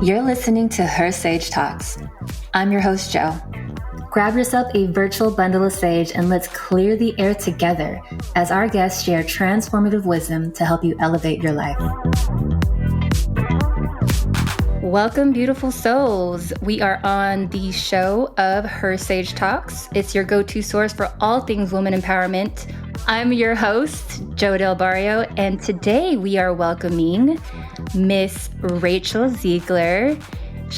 You're listening to Her Sage Talks. I'm your host, Jo. Grab yourself a virtual bundle of sage and let's clear the air together as our guests share transformative wisdom to help you elevate your life. Welcome, beautiful souls. We are on the show of Her Sage Talks. It's your go-to source for all things woman empowerment. I'm your host, Jo Del Barrio, and today we are welcoming Miss Rachel Zeigler.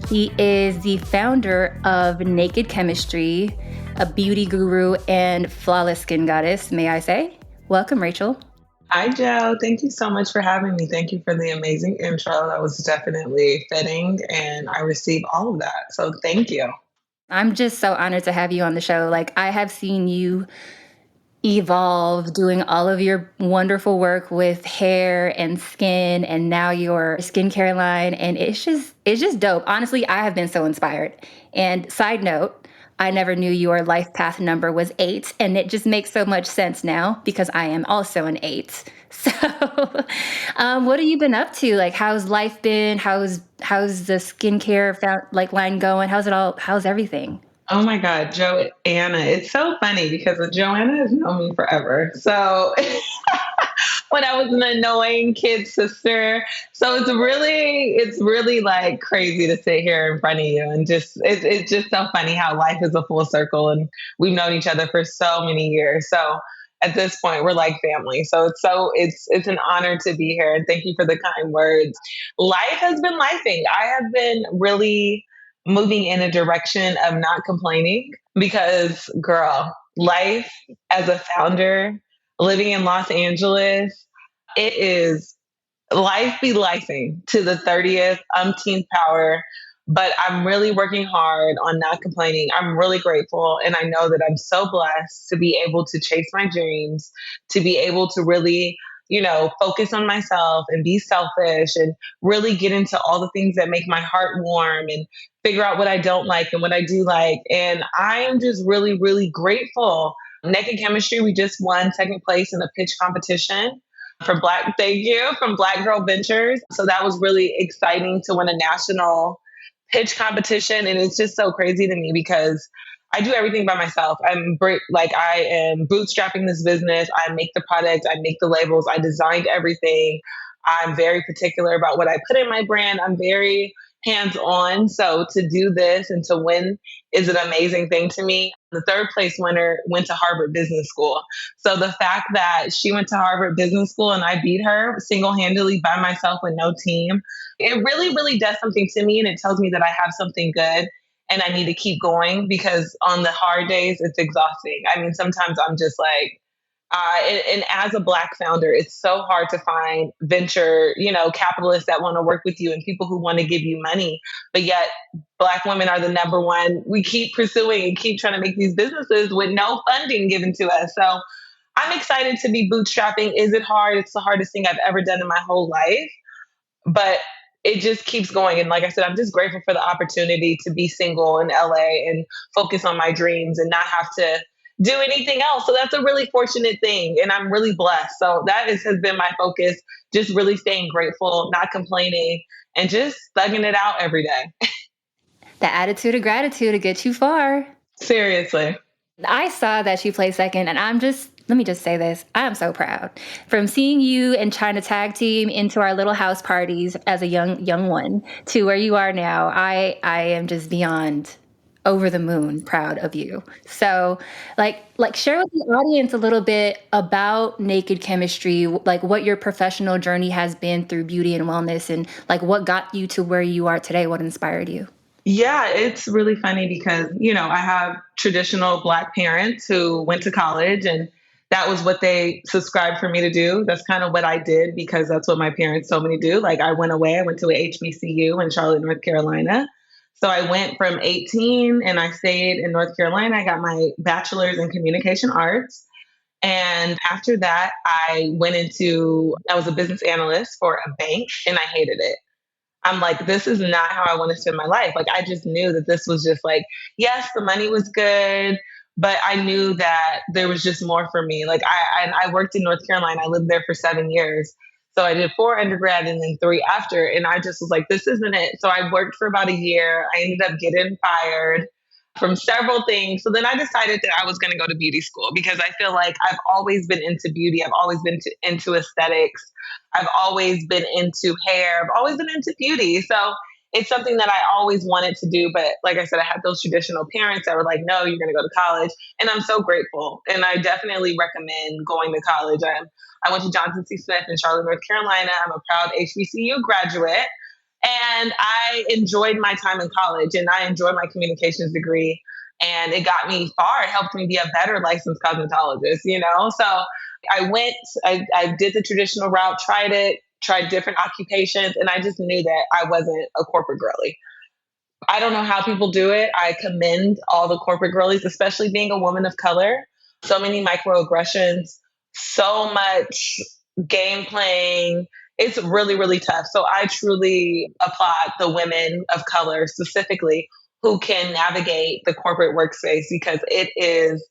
She is the founder of Naked Chemistry, a beauty guru and flawless skin goddess, may I say. Welcome, Rachel. Hi, Jo. Thank you so much for having me. Thank you for the amazing intro. That was definitely fitting, and I received all of that. So thank you. I'm just so honored to have you on the show. I have seen you evolve doing all of your wonderful work with hair and skin, and now your skincare line, and it's just dope. Honestly, I have been so inspired. And side note, I never knew your life path number was 8, and it just makes so much sense now because I am also an 8. So what have you been up to? How's life been? How's the skincare line going? How's everything? Oh my God, Joanna. It's so funny because Joanna has known me forever. So when I was an annoying kid sister. So it's really like crazy to sit here in front of you and it's just so funny how life is a full circle and we've known each other for so many years. So at this point, we're like family. So it's an honor to be here. And thank you for the kind words. Life has been lifing. I have been really moving in a direction of not complaining because, girl, life as a founder, living in Los Angeles, it is life be lifing to the 30th umpteenth power. But I'm really working hard on not complaining. I'm really grateful. And I know that I'm so blessed to be able to chase my dreams, to be able to really, focus on myself and be selfish and really get into all the things that make my heart warm and figure out what I don't like and what I do like. And I am just really, really grateful. Naked Chemistry, we just won second place in a pitch competition from Black Girl Ventures. So that was really exciting to win a national pitch competition. And it's just so crazy to me because I do everything by myself. I am bootstrapping this business. I make the product, I make the labels, I designed everything. I'm very particular about what I put in my brand. I'm very hands-on. So to do this and to win is an amazing thing to me. The third place winner went to Harvard Business School. So the fact that she went to Harvard Business School and I beat her single-handedly by myself with no team, it really, really does something to me. And it tells me that I have something good and I need to keep going because on the hard days, it's exhausting. I mean, sometimes I'm just like, and as a Black founder, it's so hard to find venture, capitalists that want to work with you and people who want to give you money. But yet Black women are the number one. We keep pursuing and keep trying to make these businesses with no funding given to us. So I'm excited to be bootstrapping. Is it hard? It's the hardest thing I've ever done in my whole life. But it just keeps going. And like I said, I'm just grateful for the opportunity to be single in LA and focus on my dreams and not have to do anything else. So that's a really fortunate thing. And I'm really blessed. So that has been my focus, just really staying grateful, not complaining, and just thugging it out every day. The attitude of gratitude to get you far. Seriously. I saw that you played second, and let me just say this. I am so proud. From seeing you and China tag team into our little house parties as a young one to where you are now, I am just beyond over the moon proud of you. So share with the audience a little bit about Naked Chemistry, what your professional journey has been through beauty and wellness and what got you to where you are today, what inspired you. Yeah, it's really funny because, I have traditional Black parents who went to college and that was what they subscribed for me to do. That's kind of what I did because that's what my parents told me to do. I went to a HBCU in Charlotte, North Carolina. So I went from 18 and I stayed in North Carolina. I got my bachelor's in communication arts. And after that, I was a business analyst for a bank and I hated it. I'm like, this is not how I want to spend my life. I just knew that this was just yes, the money was good, but I knew that there was just more for me. I worked in North Carolina. I lived there for 7 years. So I did 4 undergrad and then 3 after. And I just was like, this isn't it. So I worked for about a year. I ended up getting fired from several things. So then I decided that I was going to go to beauty school because I feel like I've always been into beauty. I've always been into aesthetics. I've always been into hair. I've always been into beauty. So it's something that I always wanted to do. But like I said, I had those traditional parents that were like, no, you're going to go to college. And I'm so grateful. And I definitely recommend going to college. I went to Johnson C. Smith in Charlotte, North Carolina. I'm a proud HBCU graduate. And I enjoyed my time in college and I enjoyed my communications degree. And it got me far. It helped me be a better licensed cosmetologist, you know? So I did the traditional route, tried different occupations, and I just knew that I wasn't a corporate girly. I don't know how people do it. I commend all the corporate girlies, especially being a woman of color. So many microaggressions, so much game playing. It's really, really tough. So I truly applaud the women of color specifically who can navigate the corporate workspace because it is,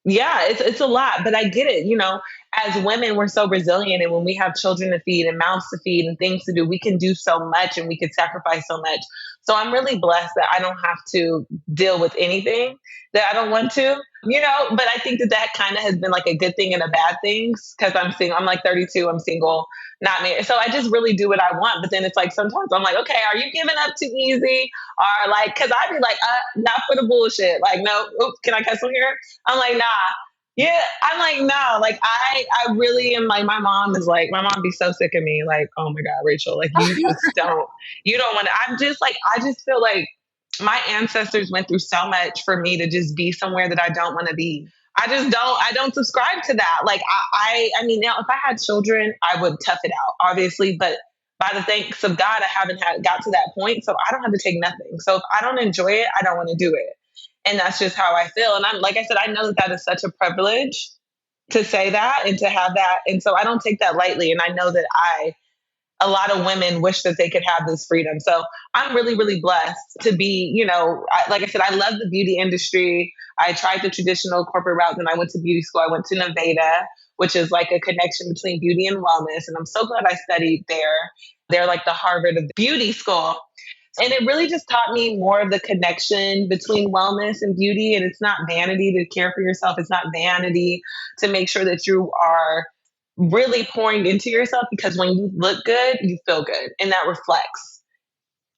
yeah, it's a lot, but I get it. You know, as women, we're so resilient, and when we have children to feed and mouths to feed and things to do, we can do so much and we can sacrifice so much. So I'm really blessed that I don't have to deal with anything that I don't want to, you know. But I think that that kind of has been like a good thing and a bad thing because I'm single. I'm like 32. I'm single, not married. So I just really do what I want. But then it's like sometimes I'm like, okay, are you giving up too easy? Or like, because I'd be like, not for the bullshit. Like, no, oops, can I cuss on here? I'm like, nah. Yeah, I'm like, no, like I really am like, my mom be so sick of me. Like, oh my God, Rachel, like you don't want to, I'm just like, I just feel like my ancestors went through so much for me to just be somewhere that I don't want to be. I don't subscribe to that. Like, I mean, now if I had children, I would tough it out, obviously, but by the thanks of God, I haven't got to that point. So I don't have to take nothing. So if I don't enjoy it, I don't want to do it. And that's just how I feel. And I'm like I said, I know that that is such a privilege to say that and to have that. And so I don't take that lightly. And I know that a lot of women wish that they could have this freedom. So I'm really, really blessed to be, you know, like I said, I love the beauty industry. I tried the traditional corporate route, and I went to beauty school. I went to Nevada, which is like a connection between beauty and wellness. And I'm so glad I studied there. They're like the Harvard of beauty school. And it really just taught me more of the connection between wellness and beauty. And it's not vanity to care for yourself. It's not vanity to make sure that you are really pouring into yourself because when you look good, you feel good and that reflects.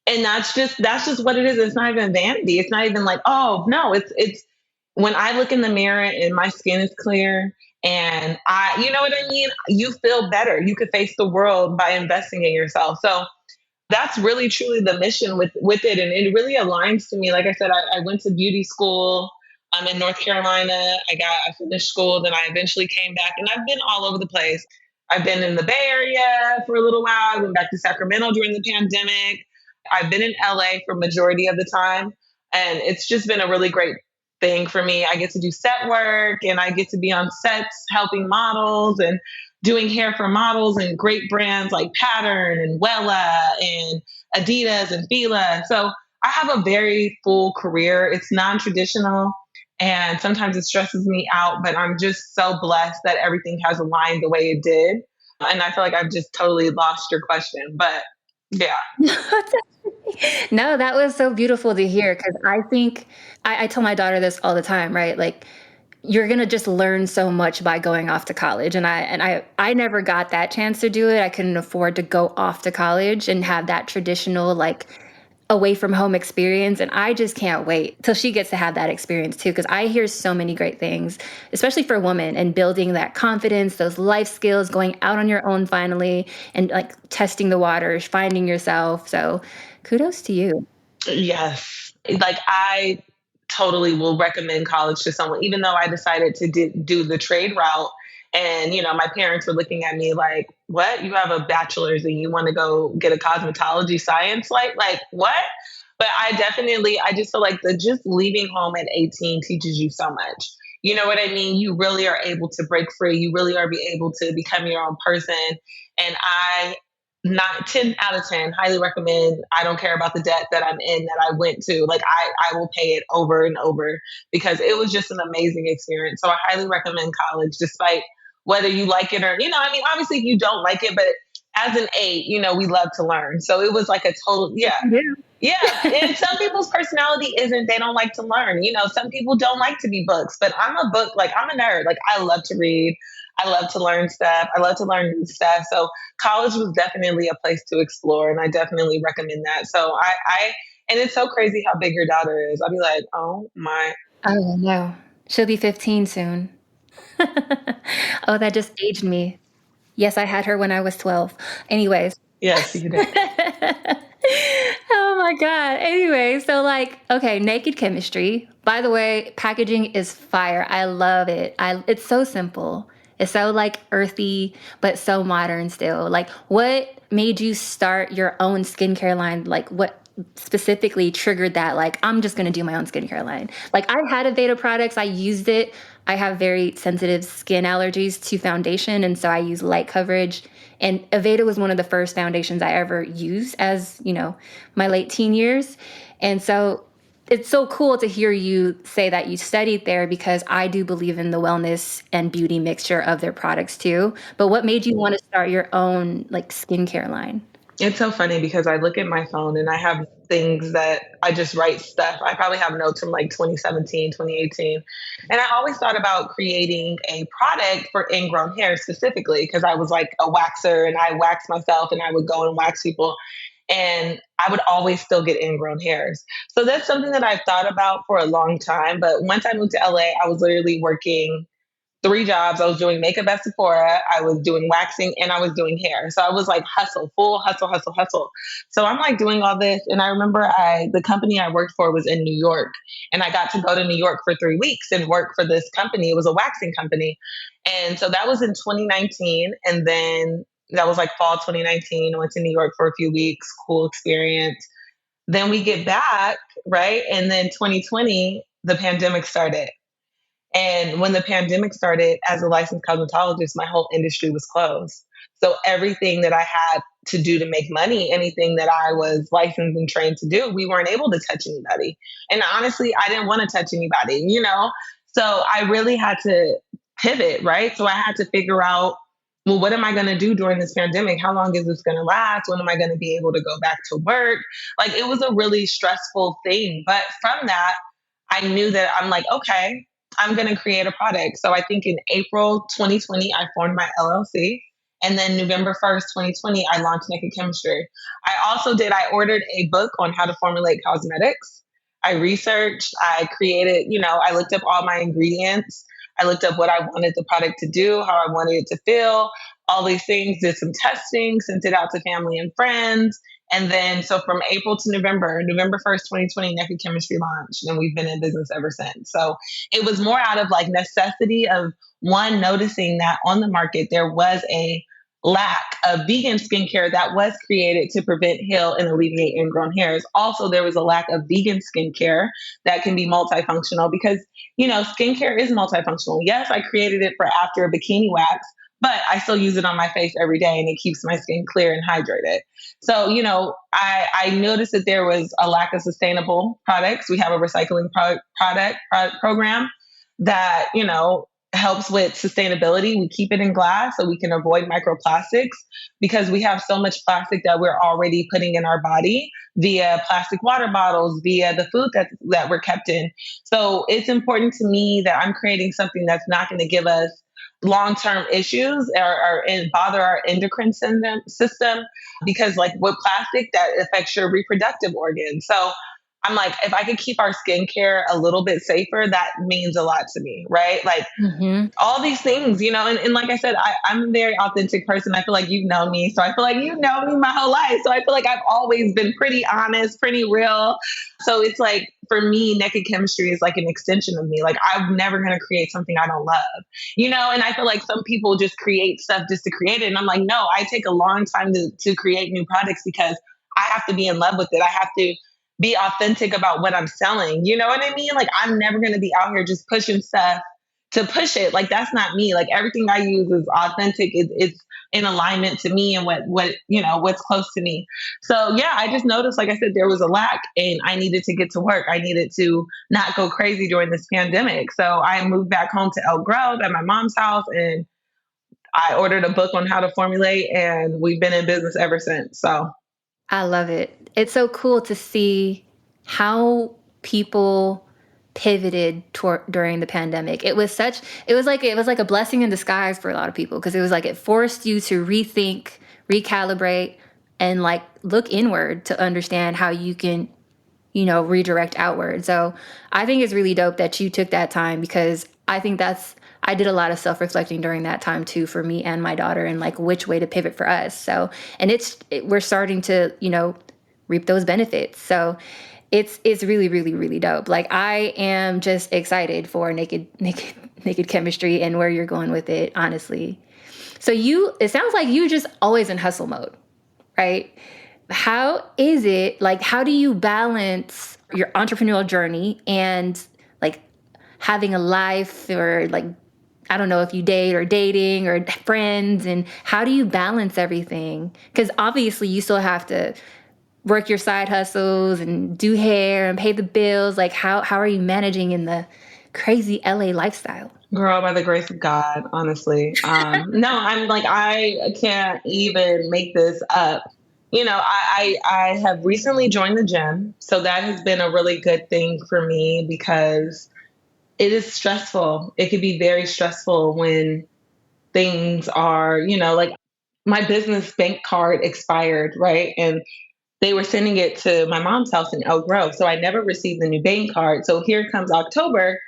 And that's just what it is. It's not even vanity. It's not even like, oh no, it's when I look in the mirror and my skin is clear and you know what I mean? You feel better. You could face the world by investing in yourself. So that's really truly the mission with it, and it really aligns to me. Like I said, I went to beauty school. I'm in North Carolina. I finished school, then I eventually came back, and I've been all over the place. I've been in the Bay Area for a little while. I went back to Sacramento during the pandemic. I've been in LA for majority of the time, and it's just been a really great thing for me. I get to do set work, and I get to be on sets helping models and doing hair for models and great brands like Pattern and Wella and Adidas and Fila. So I have a very full career. It's non-traditional and sometimes it stresses me out, but I'm just so blessed that everything has aligned the way it did. And I feel like I've just totally lost your question, but yeah. No, that was so beautiful to hear because I think I tell my daughter this all the time, right? Like you're gonna just learn so much by going off to college. And I never got that chance to do it. I couldn't afford to go off to college and have that traditional like away from home experience. And I just can't wait till she gets to have that experience too. Cause I hear so many great things, especially for women and building that confidence, those life skills, going out on your own finally and like testing the waters, finding yourself. So kudos to you. Yes. Like I totally will recommend college to someone, even though I decided to do the trade route. And, you know, my parents were looking at me like, what? You have a bachelor's and you want to go get a cosmetology science? Like what? But I just feel like the just leaving home at 18 teaches you so much. You know what I mean? You really are able to break free. You really are be able to become your own person. And I not 10 out of 10 highly recommend. I don't care about the debt that I'm in that I went to, like I will pay it over and over because it was just an amazing experience. So I highly recommend college despite whether you like it or, you know, I mean, obviously if you don't like it, but as an 8, we love to learn. So it was like a total, Yes, yeah. you do. Yeah, and some people's personality isn't they don't like to learn. Some people don't like to be books, but I'm a nerd. Like I love to read. I love to learn stuff. I love to learn new stuff. So college was definitely a place to explore, and I definitely recommend that. So and it's so crazy how big your daughter is. I'll be like, oh my. Oh, no. She'll be 15 soon. Oh, that just aged me. Yes, I had her when I was 12. Anyways. Yes, you did. Oh my God. Anyway, so like, okay, naked chemistry. By the way, packaging is fire. I love it. It's so simple. It's so like earthy, but so modern still. Like, what made you start your own skincare line? Like, what specifically triggered that? Like, I'm just gonna do my own skincare line. Like, I had Aveda products. I used it. I have very sensitive skin allergies to foundation, and so I use light coverage. And Aveda was one of the first foundations I ever used as, my late teen years. And so it's so cool to hear you say that you studied there because I do believe in the wellness and beauty mixture of their products too. But what made you want to start your own like skincare line? It's so funny because I look at my phone and I have things that I just write stuff. I probably have notes from like 2017, 2018. And I always thought about creating a product for ingrown hair specifically because I was like a waxer and I waxed myself and I would go and wax people. And I would always still get ingrown hairs. So that's something that I've thought about for a long time. But once I moved to LA, I was literally working 3 jobs. I was doing makeup at Sephora, I was doing waxing, and I was doing hair. So I was like hustle, full hustle, hustle, hustle. So I'm like doing all this. And I remember the company I worked for was in New York. And I got to go to New York for 3 weeks and work for this company. It was a waxing company. And so that was in 2019. And then that was like fall 2019. I went to New York for a few weeks, cool experience. Then we get back, right? And then 2020, the pandemic started. And when the pandemic started, as a licensed cosmetologist, my whole industry was closed. So everything that I had to do to make money, anything that I was licensed and trained to do, we weren't able to touch anybody. And honestly, I didn't want to touch anybody. So I really had to pivot, right? So I had to figure out, well, what am I going to do during this pandemic? How long is this going to last? When am I going to be able to go back to work? Like it was a really stressful thing. But from that, I knew that I'm like, okay, I'm going to create a product. So I think in April 2020, I formed my LLC. And then November 1st, 2020, I launched Naked Chemistry. I ordered a book on how to formulate cosmetics. I researched, I created, I looked up all my ingredients. I looked up what I wanted the product to do, how I wanted it to feel, all these things, did some testing, sent it out to family and friends. And then, so from April to November 1st, 2020, Naked Chemistry launched, and we've been in business ever since. So it was more out of like necessity of one, noticing that on the market, there was a lack of vegan skincare that was created to prevent, heal, and alleviate ingrown hairs. Also, there was a lack of vegan skincare that can be multifunctional because, skincare is multifunctional. Yes, I created it for after a bikini wax, but I still use it on my face every day and it keeps my skin clear and hydrated. So, I noticed that there was a lack of sustainable products. We have a recycling program that, helps with sustainability. We keep it in glass so we can avoid microplastics because we have so much plastic that we're already putting in our body via plastic water bottles, via the food that we're kept in. So it's important to me that I'm creating something that's not going to give us long-term issues and bother our endocrine system because like with plastic that affects your reproductive organs. So I'm like, if I could keep our skincare a little bit safer, that means a lot to me, right? Like Hmm. all these things, and like I said, I'm a very authentic person. I feel like you've known me. So I feel like you've known me my whole life. So I feel like I've always been pretty honest, pretty real. So it's like, for me, Naked Chemistry is like an extension of me. Like I'm never going to create something I don't love, and I feel like some people just create stuff just to create it. And I'm like, no, I take a long time to create new products because I have to be in love with it. I have to be authentic about what I'm selling. You know what I mean? Like I'm never going to be out here just pushing stuff to push it. Like that's not me. Like everything I use is authentic. It's in alignment to me and what's close to me. So yeah, I just noticed, like I said, there was a lack and I needed to get to work. I needed to not go crazy during this pandemic. So I moved back home to Elk Grove at my mom's house and I ordered a book on how to formulate, and we've been in business ever since. So I love it. It's so cool to see how people pivoted during the pandemic. It was like a blessing in disguise for a lot of people because it was like it forced you to rethink, recalibrate, and like look inward to understand how you can, redirect outward. So I think it's really dope that you took that time because I did a lot of self reflecting during that time too for me and my daughter and like which way to pivot for us. So, and we're starting to, reap those benefits. So it's really, really, really dope. Like I am just excited for naked chemistry and where you're going with it, honestly. So it sounds like you just always in hustle mode, right? How is it like how do you balance your entrepreneurial journey and like having a life or like I don't know if you date or dating or friends and how do you balance everything? Cuz obviously you still have to work your side hustles and do hair and pay the bills. Like how are you managing in the crazy LA lifestyle? girl, by the grace of God, honestly. No, I'm like, I can't even make this up. I have recently joined the gym. So that has been a really good thing for me because it is stressful. It can be very stressful when things are, like my business bank card expired, right? And they were sending it to my mom's house in Elk Grove. So I never received the new bank card. So here comes October,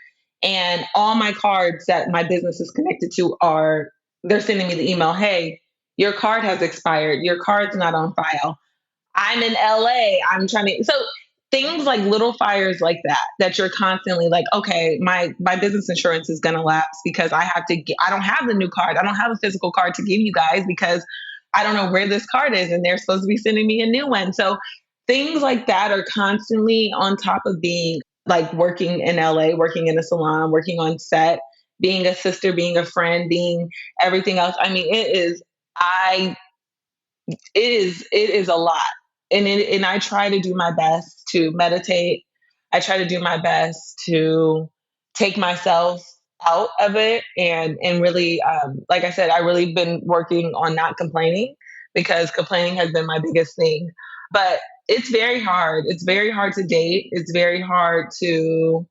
and all my cards that my business is connected to they're sending me the email, hey, your card has expired. Your card's not on file. I'm in LA. I'm trying to, so things like little fires like that you're constantly like, okay, my business insurance is going to lapse because I don't have the new card. I don't have a physical card to give you guys because I don't know where this card is and they're supposed to be sending me a new one. So things like that are constantly on top of being like working in LA, working in a salon, working on set, being a sister, being a friend, being everything else. I mean, I it is a lot. And I try to do my best to meditate. I try to do my best to take myself out of it and really like I said, I really been working on not complaining because complaining has been my biggest thing. But it's very hard. It's very hard to date. It's very hard to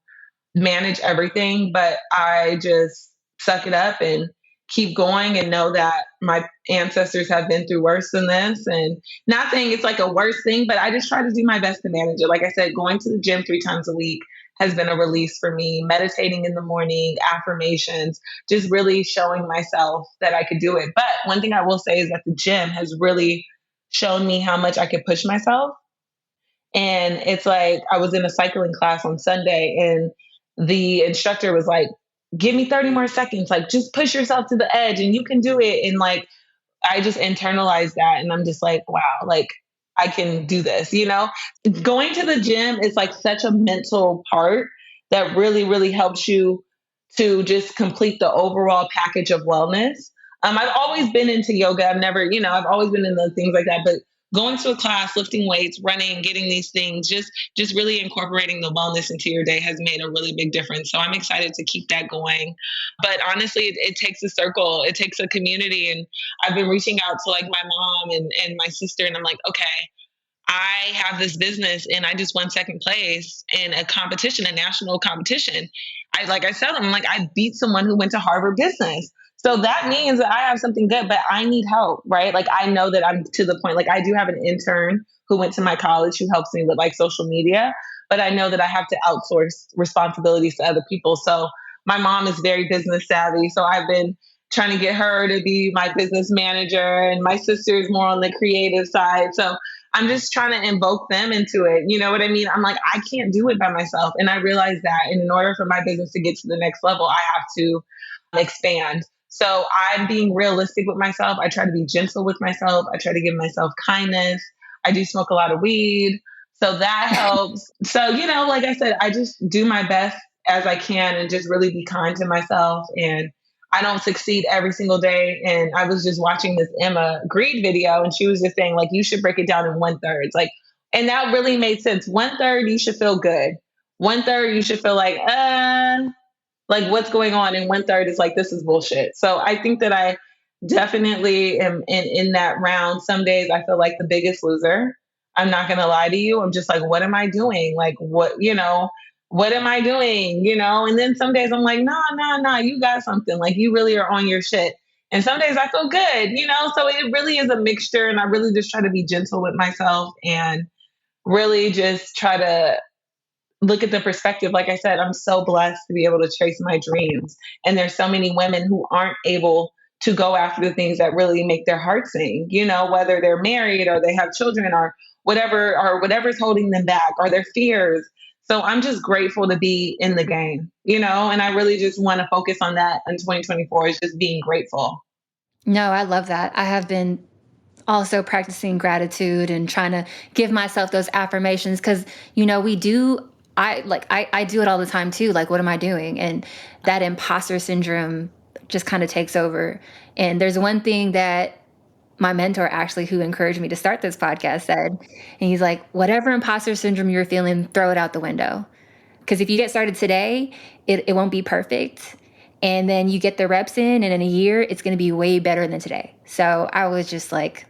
manage everything, but I just suck it up and keep going and know that my ancestors have been through worse than this. And not saying it's like a worse thing, but I just try to do my best to manage it. Like I said, going to the gym 3 times a week has been a release for me. Meditating in the morning, affirmations, just really showing myself that I could do it. But one thing I will say is that the gym has really shown me how much I could push myself. And it's like I was in a cycling class on Sunday and the instructor was like, give me 30 more seconds. Like, just push yourself to the edge and you can do it. And like, I just internalized that and I'm just like, wow, like I can do this, Going to the gym is like such a mental part that really, really helps you to just complete the overall package of wellness. I've always been into yoga. I've always been into things like that, but going to a class, lifting weights, running, getting these things, just really incorporating the wellness into your day has made a really big difference. So I'm excited to keep that going. But honestly, it takes a circle, it takes a community. And I've been reaching out to like my mom and my sister, and I'm like, okay, I have this business and I just won second place in a competition, a national competition. Like I said, I'm like, I beat someone who went to Harvard Business. So that means that I have something good, but I need help, right? Like I know that I'm to the point, like I do have an intern who went to my college who helps me with like social media, but I know that I have to outsource responsibilities to other people. So my mom is very business savvy. So I've been trying to get her to be my business manager, and my sister is more on the creative side. So I'm just trying to invoke them into it. You know what I mean? I'm like, I can't do it by myself. And I realize that. And in order for my business to get to the next level, I have to expand. So I'm being realistic with myself. I try to be gentle with myself. I try to give myself kindness. I do smoke a lot of weed. So that helps. So, like I said, I just do my best as I can and just really be kind to myself. And I don't succeed every single day. And I was just watching this Emma Greed video, and she was just saying, like, you should break it down in 1/3. It's like, and that really made sense. 1/3, you should feel good. 1/3, you should feel like what's going on. And 1/3 is like, this is bullshit. So I think that I definitely am in that round. Some days I feel like the biggest loser. I'm not going to lie to you. I'm just like, what am I doing? Like, what am I doing? And then some days I'm like, nah, nah, nah, you got something. Like, you really are on your shit. And some days I feel good. So it really is a mixture. And I really just try to be gentle with myself and really just try to look at the perspective. Like I said, I'm so blessed to be able to chase my dreams. And there's so many women who aren't able to go after the things that really make their heart sing, whether they're married or they have children or whatever's holding them back or their fears. So I'm just grateful to be in the game, and I really just want to focus on that in 2024 is just being grateful. No, I love that. I have been also practicing gratitude and trying to give myself those affirmations because we do. I do it all the time too. Like, what am I doing? And that imposter syndrome just kind of takes over. And there's one thing that my mentor, actually, who encouraged me to start this podcast, said, and he's like, whatever imposter syndrome you're feeling, throw it out the window. Because if you get started today, it won't be perfect. And then you get the reps in, and in a year, it's going to be way better than today. So I was just like,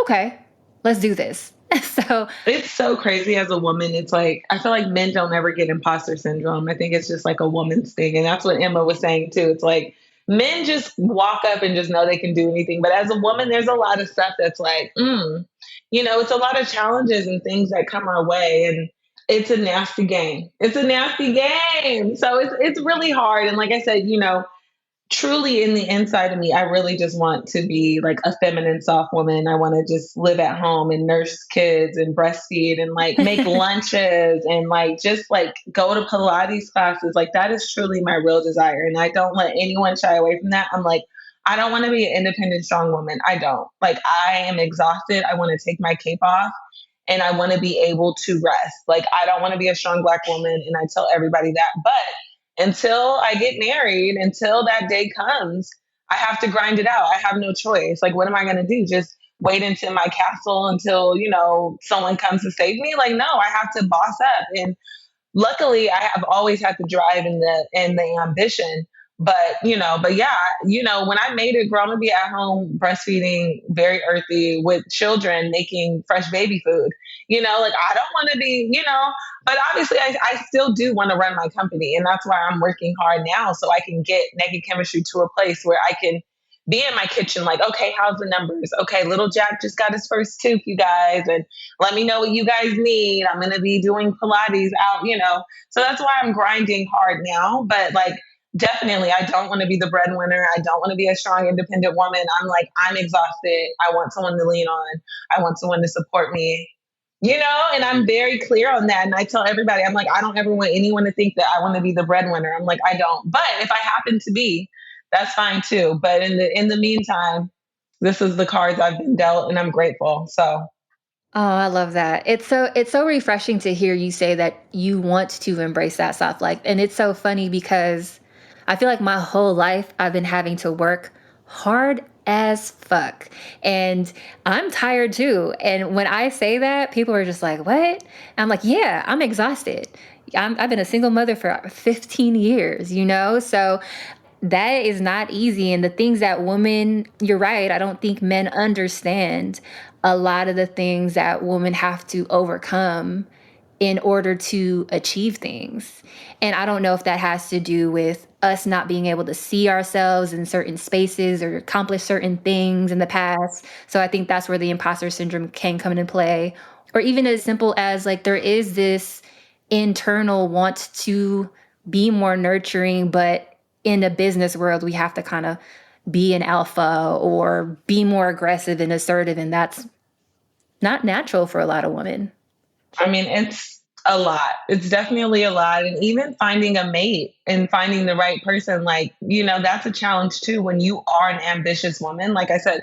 okay, let's do this. So, It's so crazy as a woman. It's like, I feel like men don't ever get imposter syndrome. I think it's just like a woman's thing. And that's what Emma was saying too. It's like men just walk up and just know they can do anything. But as a woman, there's a lot of stuff that's like, it's a lot of challenges and things that come our way. And it's a nasty game. It's a nasty game. So it's really hard. And like I said, truly in the inside of me, I really just want to be like a feminine, soft woman. I want to just live at home and nurse kids and breastfeed and like make lunches and like just like go to Pilates classes. Like that is truly my real desire. And I don't let anyone shy away from that. I'm like, I don't want to be an independent, strong woman. I don't. Like I am exhausted. I want to take my cape off and I want to be able to rest. Like I don't want to be a strong Black woman. And I tell everybody that. But until I get married, until that day comes, I have to grind it out. I have no choice. Like, what am I going to do? Just wait into my castle until, someone comes to save me? Like, no, I have to boss up. And luckily I have always had the drive and the ambition. But yeah, when I made it, girl, I'm gonna be at home breastfeeding, very earthy with children, making fresh baby food. Like I don't want to be. But obviously I still do want to run my company, and that's why I'm working hard now so I can get Naked Chemistry to a place where I can be in my kitchen, like, okay, how's the numbers? Okay, little Jack just got his first tooth, you guys, and let me know what you guys need. I'm going to be doing Pilates out. So that's why I'm grinding hard now. But like, definitely, I don't want to be the breadwinner. I don't want to be a strong, independent woman. I'm like, I'm exhausted. I want someone to lean on. I want someone to support me. And I'm very clear on that. And I tell everybody, I'm like, I don't ever want anyone to think that I want to be the breadwinner. I'm like, I don't. But if I happen to be, that's fine too. But in the meantime, this is the cards I've been dealt, and I'm grateful. So oh, I love that. It's so refreshing to hear you say that you want to embrace that soft life. And it's so funny because I feel like my whole life I've been having to work hard as fuck. And I'm tired too. And when I say that, people are just like, "What?" I'm like, "Yeah, I'm exhausted. I've been a single mother for 15 years. So that is not easy. And the things that women, you're right, I don't think men understand a lot of the things that women have to overcome in order to achieve things. And I don't know if that has to do with us not being able to see ourselves in certain spaces or accomplish certain things in the past. So I think that's where the imposter syndrome can come into play. Or even as simple as like there is this internal want to be more nurturing, but in the business world, we have to kind of be an alpha or be more aggressive and assertive. And that's not natural for a lot of women. I mean, it's a lot. It's definitely a lot. And even finding a mate and finding the right person, like, that's a challenge too when you are an ambitious woman. Like I said,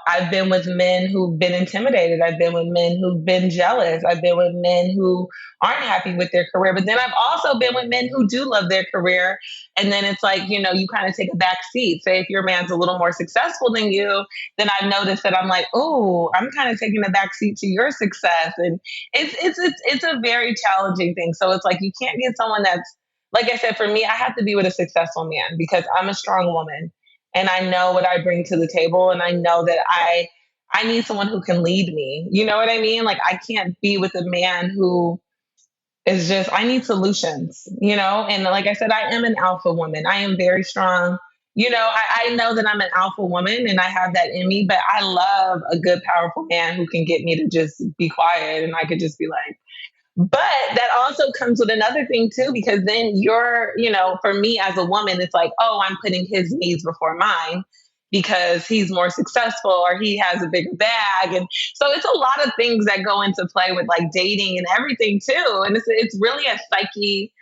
I've been with men who've been intimidated. I've been with men who've been jealous. I've been with men who aren't happy with their career. But then I've also been with men who do love their career. And then it's like, you kind of take a back seat. Say if your man's a little more successful than you, then I've noticed that I'm like, oh, I'm kind of taking a back seat to your success. And it's a very challenging thing. So it's like you can't get someone that's, like I said, for me, I have to be with a successful man because I'm a strong woman. and I know what I bring to the table, and I know that I need someone who can lead me. You know what I mean? Like I can't be with a man who is just I need solutions, you know? And like I said, I am an alpha woman. I am very strong. You know, I know that I'm an alpha woman and I have that in me, but I love a good, powerful man who can get me to just be quiet and I could just be like, but that also comes with another thing too, because then you're, you know, for me as a woman, it's like, oh, I'm putting his needs before mine because he's more successful or he has a bigger bag. And so it's a lot of things that go into play with like dating and everything too. And it's really a psyche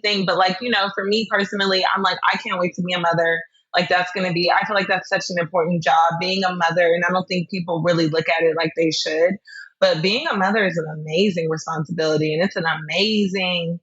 thing. But like, you know, for me personally, I'm like, I can't wait to be a mother. Like that's going to be, I feel like that's such an important job being a mother. And I don't think people really look at it like they should, but being a mother is an amazing responsibility and it's an amazing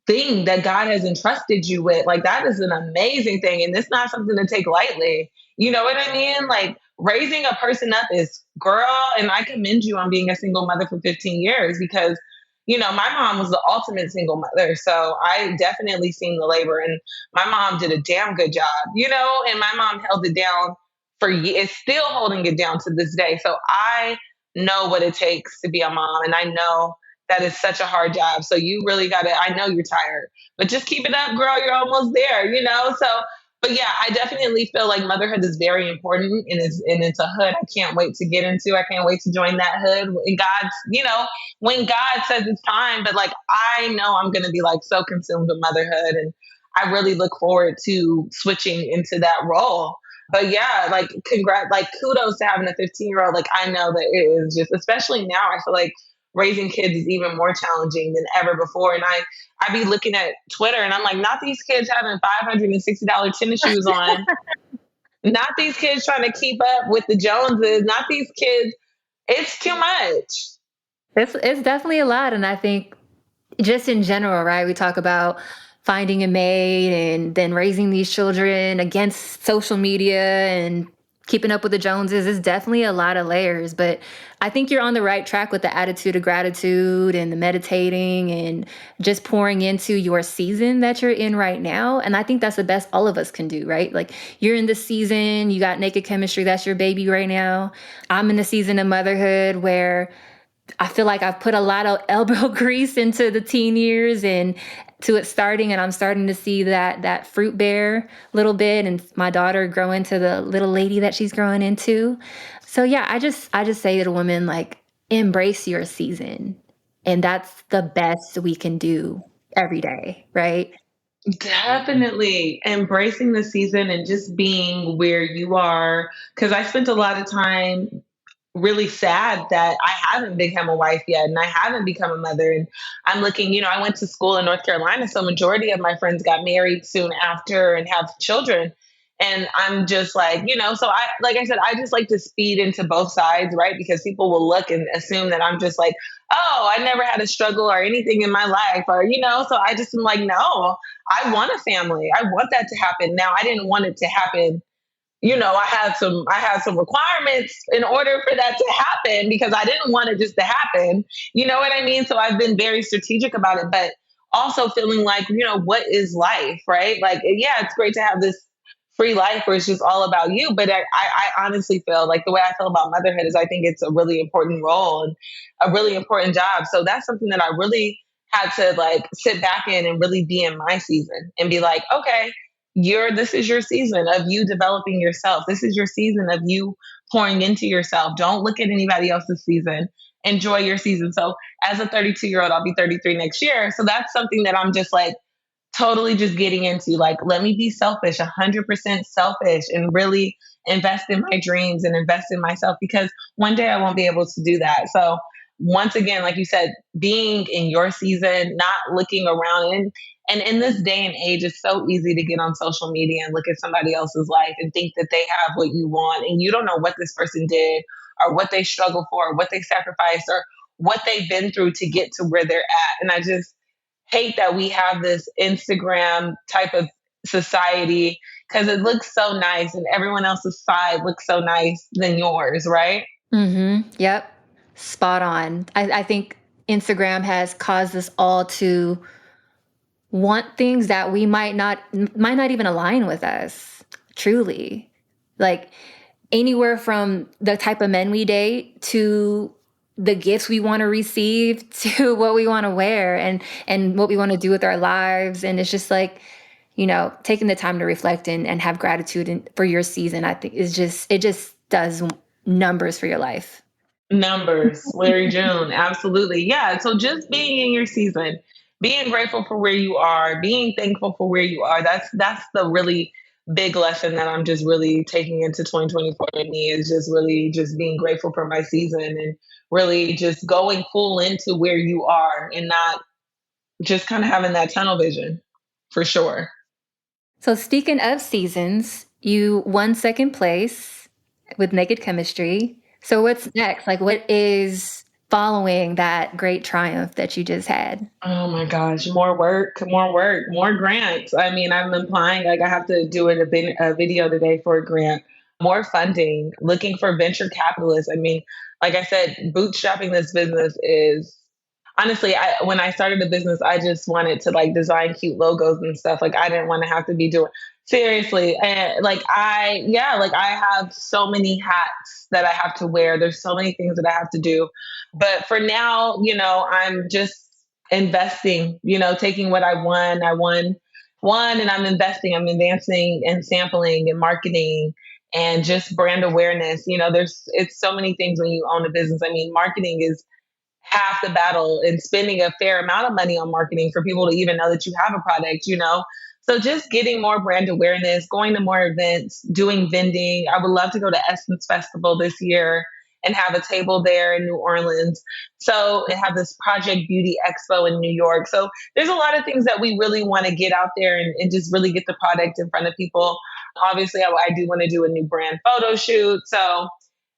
thing that God has entrusted you with. Like that is an amazing thing. And it's not something to take lightly. You know what I mean? Like raising a person up is girl. And I commend you on being a single mother for 15 years because, you know, my mom was the ultimate single mother. So I definitely seen the labor and my mom did a damn good job, you know, and my mom held it down for years, still holding it down to this day. So I know what it takes to be a mom. And I know that is such a hard job. So you really got to, I know you're tired, but just keep it up, girl. You're almost there, you know? So, but yeah, I definitely feel like motherhood is very important and it's a hood I can't wait to get into. I can't wait to join that hood. And God's, you know, when God says it's time, but like I know I'm going to be like so consumed with motherhood and I really look forward to switching into that role. But yeah, like congrats, like kudos to having a 15-year-old. Like I know that it is just, especially now, I feel like raising kids is even more challenging than ever before. And I be looking at Twitter and I'm like, not these kids having $560 tennis shoes on, not these kids trying to keep up with the Joneses, not these kids. It's too much. It's definitely a lot, and I think just in general, right? We talk about finding a mate and then raising these children against social media and keeping up with the Joneses is definitely a lot of layers. But I think you're on the right track with the attitude of gratitude and the meditating and just pouring into your season that you're in right now. And I think that's the best all of us can do, right? Like you're in this season, you got naked chemistry, that's your baby right now. I'm in the season of motherhood where I feel like I've put a lot of elbow grease into the teen years and to it starting, and I'm starting to see that fruit bear a little bit, and my daughter grow into the little lady that she's growing into. So yeah, I just say to women like embrace your season, and that's the best we can do every day, right? Definitely embracing the season and just being where you are. Cause I spent a lot of time really sad that I haven't become a wife yet and I haven't become a mother. And I'm looking, you know, I went to school in North Carolina, so majority of my friends got married soon after and have children. And I'm just like, you know, so like I said, I just like to speed into both sides, right? Because people will look and assume that I'm just like, oh, I never had a struggle or anything in my life, or, you know, so I just am like, no, I want a family. I want that to happen. Now, I didn't want it to happen, you know, I had some requirements in order for that to happen because I didn't want it just to happen. You know what I mean? So I've been very strategic about it, but also feeling like, you know, what is life, right? Like, yeah, it's great to have this free life where it's just all about you. But I honestly feel like the way I feel about motherhood is I think it's a really important role and a really important job. So that's something that I really had to like sit back in and really be in my season and be like, okay, this is your season of you developing yourself. This is your season of you pouring into yourself. Don't look at anybody else's season. Enjoy your season. So as a 32-year-old, I'll be 33 next year. So that's something that I'm just like totally just getting into. Like, let me be selfish, 100% selfish, and really invest in my dreams and invest in myself because one day I won't be able to do that. So once again, like you said, being in your season, not looking around and in this day and age, it's so easy to get on social media and look at somebody else's life and think that they have what you want. And you don't know what this person did or what they struggled for, or what they sacrificed, or what they've been through to get to where they're at. And I just hate that we have this Instagram type of society because it looks so nice and everyone else's side looks so nice than yours, right? Mm-hmm. Yep. Spot on. I think Instagram has caused us all to want things that we might not even align with us. truly. Like anywhere from the type of men we date to the gifts we want to receive to what we want to wear and what we want to do with our lives. And it's just like, taking the time to reflect and have gratitude for your season, I think it just does numbers for your life. Numbers, Larry June, absolutely. Yeah. So just being in your season, being grateful for where you are, being thankful for where you are. That's the really big lesson that I'm just really taking into 2024 with me is just really just being grateful for my season and really just going full into where you are and not just kind of having that tunnel vision for sure. So speaking of seasons, you won second place with Naked Chemistry. So what's next? Like what is following that great triumph that you just had? Oh my gosh, more work, more grants. I mean, I'm applying, like I have to do a video today for a grant, more funding, looking for venture capitalists. I mean, like I said, bootstrapping this business is honestly, when I started the business, I just wanted to like design cute logos and stuff. Like I didn't want to have to be doing seriously. And like I have so many hats that I have to wear. There's so many things that I have to do. But for now, I'm just investing, taking what I won one and I'm investing, I'm advancing and sampling and marketing and just brand awareness. It's so many things when you own a business. I mean, marketing is half the battle and spending a fair amount of money on marketing for people to even know that you have a product. So just getting more brand awareness, going to more events, doing vending. I would love to go to Essence Festival this year and have a table there in New Orleans. So and have this Project Beauty Expo in New York. So there's a lot of things that we really want to get out there and just really get the product in front of people. Obviously, I do want to do a new brand photo shoot. So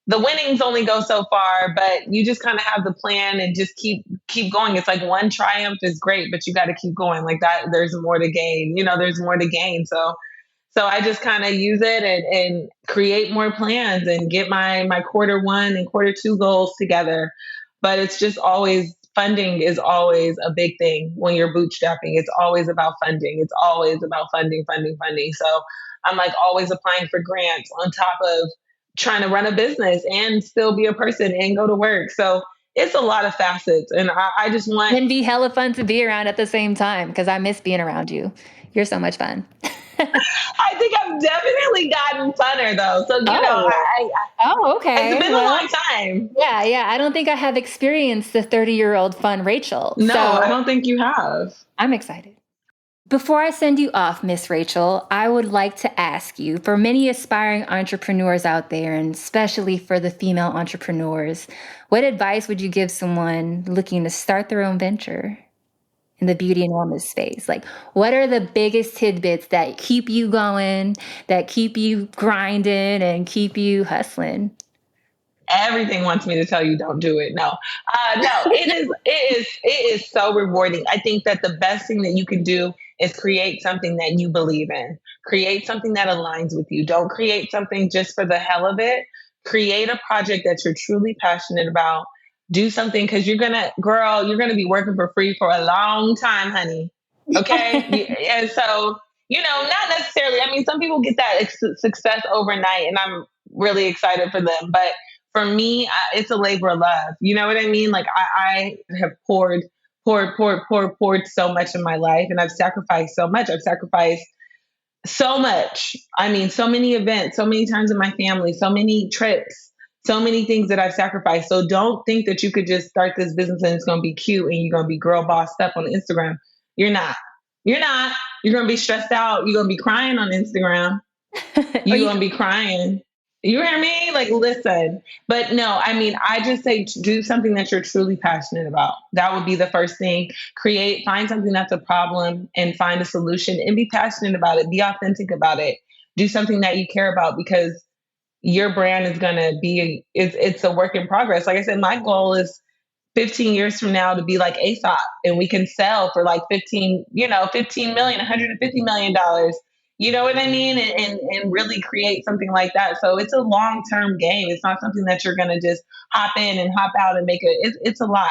the winnings only go so far, but you just kind of have the plan and just keep going. It's like one triumph is great, but you got to keep going like that. There's more to gain. There's more to gain. So I just kind of use it and create more plans and get my quarter one and quarter two goals together. But it's just always funding is always a big thing when you're bootstrapping. It's always about funding. It's always about funding, funding, funding. So I'm like always applying for grants on top of trying to run a business and still be a person and go to work. So it's a lot of facets. And I just want. And be hella fun to be around at the same time because I miss being around you. You're so much fun. I think I've definitely gotten funner though. So, okay. It's been a long time. Yeah. I don't think I have experienced the 30-year-old fun Rachel. No, so I don't think you have. I'm excited. Before I send you off, Miss Rachel, I would like to ask you, for many aspiring entrepreneurs out there, and especially for the female entrepreneurs, what advice would you give someone looking to start their own venture in the beauty and wellness space? Like, what are the biggest tidbits that keep you going, that keep you grinding, and keep you hustling? Everything wants me to tell you don't do it. No, it is so rewarding. I think that the best thing that you can do is create something that you believe in. Create something that aligns with you. Don't create something just for the hell of it. Create a project that you're truly passionate about. Do something because you're gonna be working for free for a long time, honey. Okay, and so not necessarily. I mean, some people get that success overnight, and I'm really excited for them, but for me, it's a labor of love. You know what I mean? Like I have poured so much in my life and I've sacrificed so much. I've sacrificed so much. I mean, so many events, so many times in my family, so many trips, so many things that I've sacrificed. So don't think that you could just start this business and it's going to be cute and you're going to be girl bossed up on Instagram. You're not. You're not. You're going to be stressed out. You're going to be crying on Instagram. You're going to be crying. You hear me? Like, listen. But no, I mean, I just say do something that you're truly passionate about. That would be the first thing. Find something that's a problem and find a solution and be passionate about it. Be authentic about it. Do something that you care about because your brand is going to it's a work in progress. Like I said, my goal is 15 years from now to be like ASOP and we can sell for like 15 million, $150 million. You know what I mean? And really create something like that. So it's a long-term game. It's not something that you're going to just hop in and hop out and make it. It's a lot.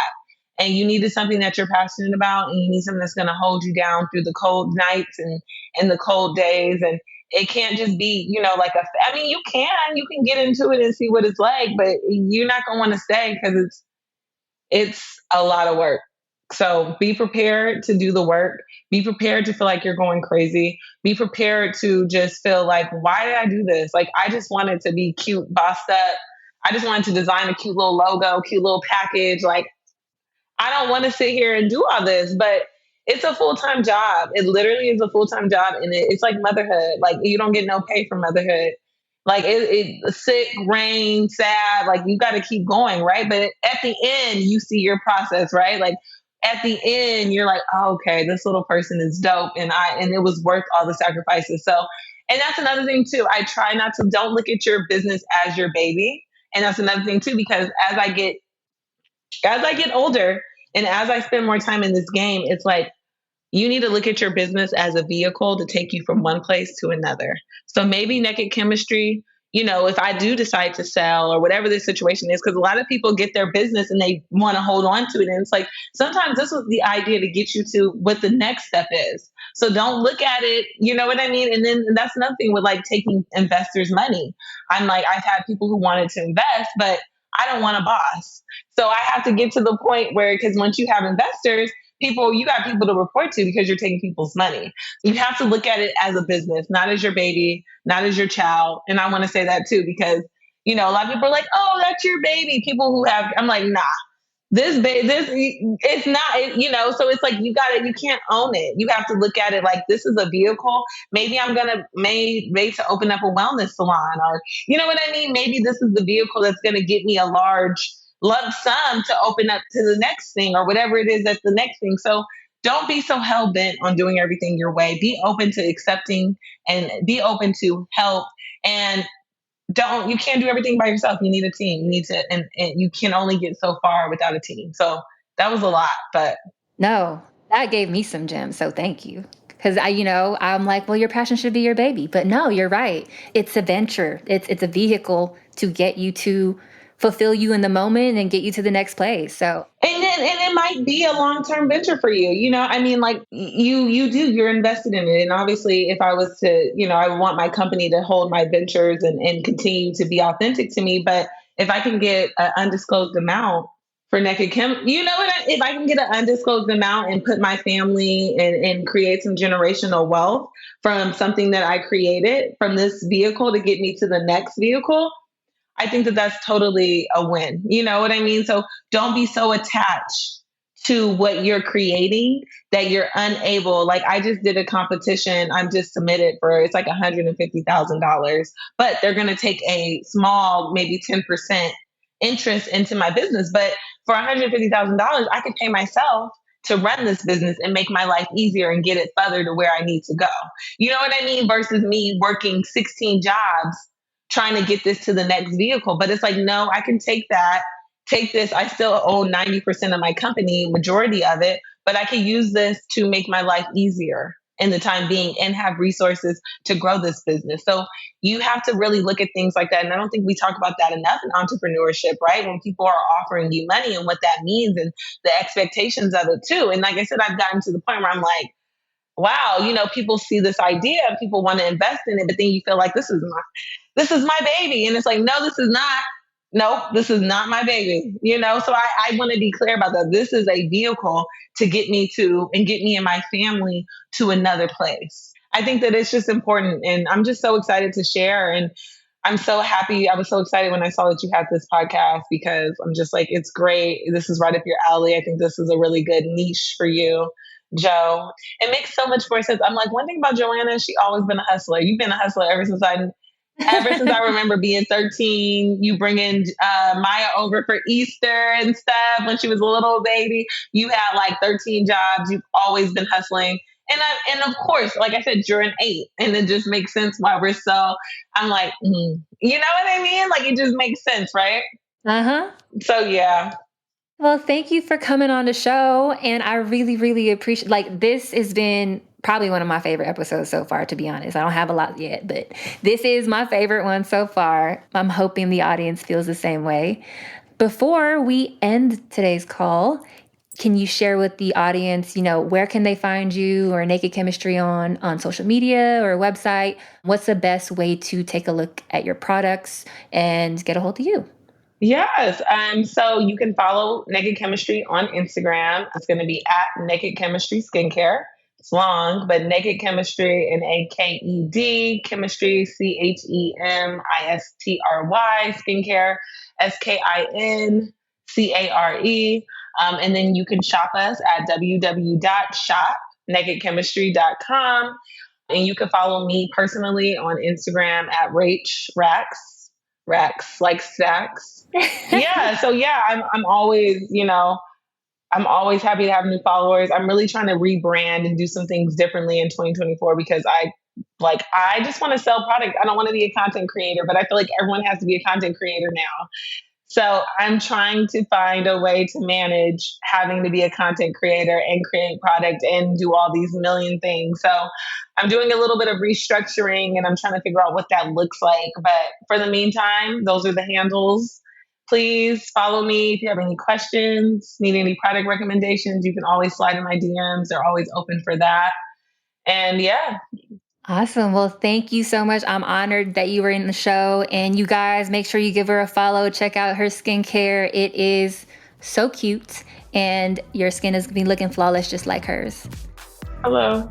And you need something that you're passionate about and you need something that's going to hold you down through the cold nights and the cold days. It can't just be, like I mean, you can get into it and see what it's like, but you're not going to want to stay because it's a lot of work. So be prepared to do the work. Be prepared to feel like you're going crazy. Be prepared to just feel like, why did I do this? Like, I just wanted to be cute, bossed up. I just wanted to design a cute little logo, cute little package. Like, I don't want to sit here and do all this, but it's a full time job. It literally is a full time job, and it's like motherhood. Like, you don't get no pay for motherhood. Like, sick, rain, sad. Like, you got to keep going, right? But at the end, you see your process, right? Like, at the end, you're like, oh, okay, this little person is dope, and it was worth all the sacrifices. So, and that's another thing too. I try not to don't look at your business as your baby, and that's another thing too, because as I get older and as I spend more time in this game, it's like you need to look at your business as a vehicle to take you from one place to another. So maybe Naked Chemistry, if I do decide to sell or whatever the situation is, because a lot of people get their business and they want to hold on to it. And it's like sometimes this was the idea to get you to what the next step is. So don't look at it, you know what I mean? And then that's another thing with like taking investors' money. I'm like, I've had people who wanted to invest, but I don't want a boss. So I have to get to the point where, because once you have investors, you got people to report to because you're taking people's money. You have to look at it as a business, not as your baby, not as your child. And I want to say that too, because, a lot of people are like, oh, that's your baby. People who have, I'm like, nah, it's not, so it's like, you can't own it. You have to look at it like this is a vehicle. Maybe I'm going to made to open up a wellness salon, or, you know what I mean? Maybe this is the vehicle that's going to get me a large lump sum to open up to the next thing or whatever it is that's the next thing. So don't be so hell bent on doing everything your way. Be open to accepting and be open to help. And you can't do everything by yourself. You need a team. You need to, and you can only get so far without a team. So that was a lot, but No, that gave me some gems. So thank you. Because I'm like, well, your passion should be your baby. But no, you're right. It's a venture. It's a vehicle to get you to fulfill you in the moment and get you to the next place. So and it might be a long-term venture for you. I mean, like you're invested in it. And obviously if I was to, I want my company to hold my ventures and continue to be authentic to me. But if I can get an undisclosed amount for Naked Chem, if I can get an undisclosed amount and put my family and create some generational wealth from something that I created from this vehicle to get me to the next vehicle, I think that that's totally a win. You know what I mean? So don't be so attached to what you're creating that you're unable. Like, I just did a competition. I'm just submitted for, it's like $150,000, but they're going to take a small, maybe 10% interest into my business. But for $150,000, I could pay myself to run this business and make my life easier and get it further to where I need to go. You know what I mean? Versus me working 16 jobs trying to get this to the next vehicle. But it's like, no, I can take this. I still own 90% of my company, majority of it, but I can use this to make my life easier in the time being and have resources to grow this business. So you have to really look at things like that. And I don't think we talk about that enough in entrepreneurship, right? When people are offering you money and what that means and the expectations of it too. And like I said, I've gotten to the point where I'm like, wow, people see this idea and people want to invest in it, but then you feel like this is my baby. And it's like, no, this is not. No, this is not my baby. So I want to be clear about that. This is a vehicle to get me to and get me and my family to another place. I think that it's just important. And I'm just so excited to share. And I'm so happy. I was so excited when I saw that you had this podcast because I'm just like, it's great. This is right up your alley. I think this is a really good niche for you, Jo. It makes so much more sense. I'm like, one thing about Joanna, she always been a hustler. You've been a hustler ever since I remember being 13, you bringing Maya over for Easter and stuff when she was a little baby. You had like 13 jobs. You've always been hustling. And of course, like I said, you're an 8. And it just makes sense why we're so, I'm like, you know what I mean? Like, it just makes sense, right? uh-huh. So, yeah. Well, thank you for coming on the show. And I really, really appreciate, like, this has been probably one of my favorite episodes so far, to be honest. I don't have a lot yet, but this is my favorite one so far. I'm hoping the audience feels the same way. Before we end today's call, Can you share with the audience, where can they find you or Naked Chemistry on social media or website? What's the best way to take a look at your products and get a hold of you? Yes. So you can follow Naked Chemistry on Instagram. It's going to be at Naked Chemistry Skincare. It's long, but Naked Chemistry and AKED Chemistry CHEMISTRY Skincare SKINCARE. And then you can shop us at www.shopnakedchemistry.com. And you can follow me personally on Instagram at Rach Rax, Rax like stacks. Yeah. So yeah, I'm always, I'm always happy to have new followers. I'm really trying to rebrand and do some things differently in 2024 because I just want to sell product. I don't want to be a content creator, but I feel like everyone has to be a content creator now. So I'm trying to find a way to manage having to be a content creator and create product and do all these million things. So I'm doing a little bit of restructuring and I'm trying to figure out what that looks like. But for the meantime, those are the handles. Please follow me if you have any questions, need any product recommendations. You can always slide in my DMs. They're always open for that. And yeah, Awesome. Well, thank you so much. I'm honored that you were in the show. And you guys, make sure you give her a follow. Check out her skincare. It is so cute. And your skin is going to be looking flawless just like hers. hello.